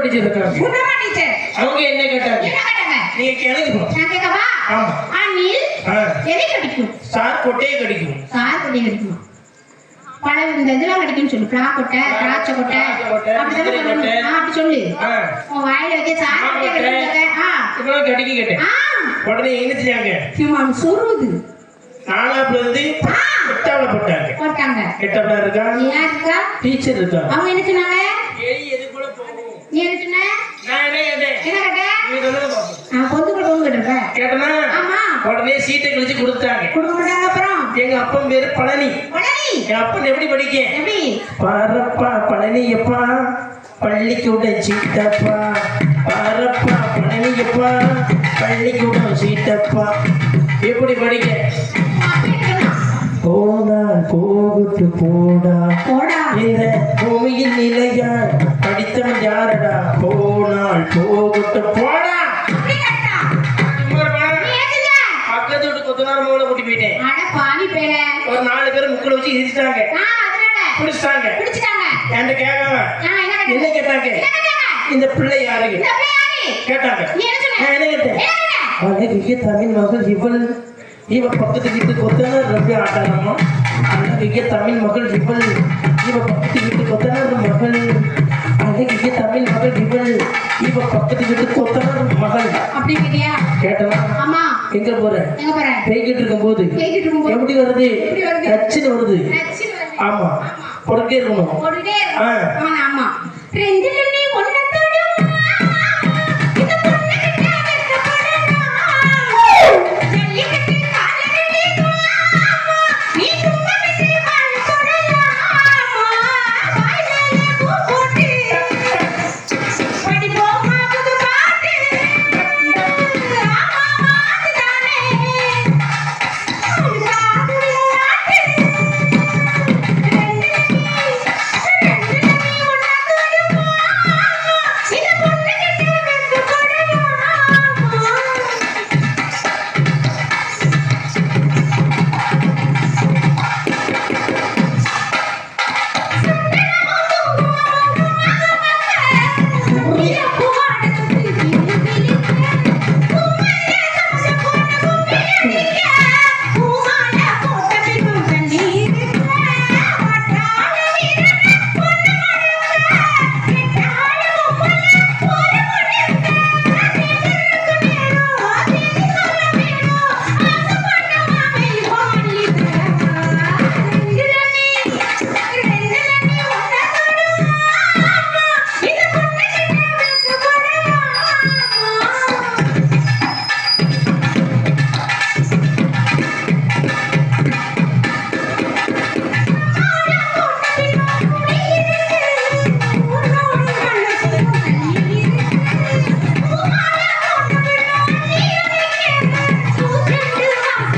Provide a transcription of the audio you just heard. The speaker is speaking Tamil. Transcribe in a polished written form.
டீச்சர் இருக்காங்க. குணமா டீச்சர். அவங்க என்ன கேட்டாங்க? என்ன கேட்டாங்க? நீங்க கேளுங்க. நான் கேட்கவா? ஆமா. அணில் எதை கடிக்கும்? சார் கொட்டையை கடிக்கும். சார் கொட்டையை கடிக்கும். பல இந்த இதெல்லாம் கடிக்கும்னு சொல்லு. பிளா கொட்டை, திராட்சை கொட்டை, அப்படிதான் சொல்லணும். அப்படி சொல்லு. உன் வாயில வைக்க சார் கொட்டையை கடிக்கும். இதெல்லாம் கடிக்க கேட்டேன். உடனே என்ன செஞ்சாங்க? ஹியூமன் சொருது. நாலாப்புல இருந்து எட்டாவல போட்டாங்க. எட்டாவல இருக்கா? இருக்கா? டீச்சர் இருக்கா? அவங்க என்ன சொன்னாங்க? எலி எதுக்குள்ள போகும். நீ என்ன சொன்ன? நான் என்ன கேட்டேன்? என்ன கேட்டேன்? நீ சொல்லுங்க பாப்போம். நான் பொந்துக்குள்ள போக கேட்டேன். கேட்டனா? ஆமா. உடனே சீட்டை கிழிச்சு கொடுத்தாங்க. கொடுக்க மாட்டாங்க. அப்புறம் எங்க அப்பன் பேரு பழனி. பழனி. என் அப்பன் எப்படி படிக்க? எப்படி? பாரப்பா பழனியப்பா பள்ளிக்கூட சீட்டப்பா. பாரப்பா பழனியப்பா பள்ளிக்கூட சீட்டப்பா. எப்படி படிக்க? போனால் போகுட்டு போடா இந்த பூமியில் நிலையா படித்தவன் யாரடா? போனால் போகுட்டு போடா. பக்கத்து வீட்டு கொத்தனார் மூல கூட்டி போயிட்டேன். ஒரு 4 பேர் முக்கில் வச்சு இடிச்சிட்டாங்க. பிடிச்சிட்டாங்க. என்கிட்ட கேட்காம என்ன கேட்டாங்க? இந்த பிள்ளை யாருக்கு கேட்டாங்க. என்ன கேட்டேன்? அழகிய தமிழ் மகள் இவள். இவ பக்கத்து வீட்டு கொத்தனார் ரொம்ப ஆட்டாரமா. அழகிய தமிழ் மகள் இவள். இவ பக்கத்து வீட்டு கொத்தனார் மகள். அழகிய தமிழ் மகள் இவள். இவ பக்கத்து வீட்டு கொத்தனார் மகள். அப்படி கேட்டனா? எங்க போறேன்? பேய்கிட்டு இருக்கும் போது எப்படி வருது? நச்சுன்னு வருது. ஆமா, போட்டுட்டே இருக்கணும். ஆமா.